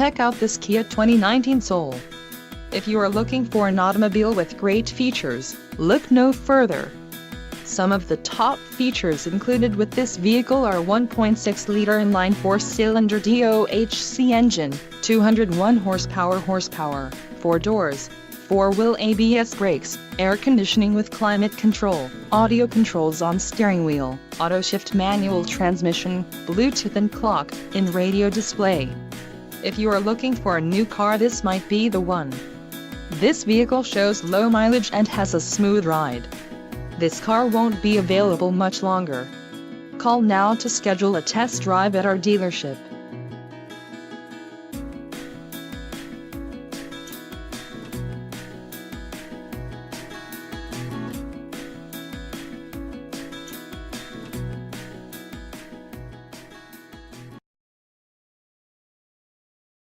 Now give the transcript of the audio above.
Check out this Kia 2019 Soul. If you are looking for an automobile with great features, look no further. Some of the top features included with this vehicle are 1.6-liter inline 4-cylinder DOHC engine, 201 horsepower, 4 doors, 4-wheel ABS brakes, air conditioning with climate control, audio controls on steering wheel, auto-shift manual transmission, Bluetooth and clock-in radio display. If you are looking for a new car, this might be the one. This vehicle shows low mileage and has a smooth ride. This car won't be available much longer. Call now to schedule a test drive at our dealership.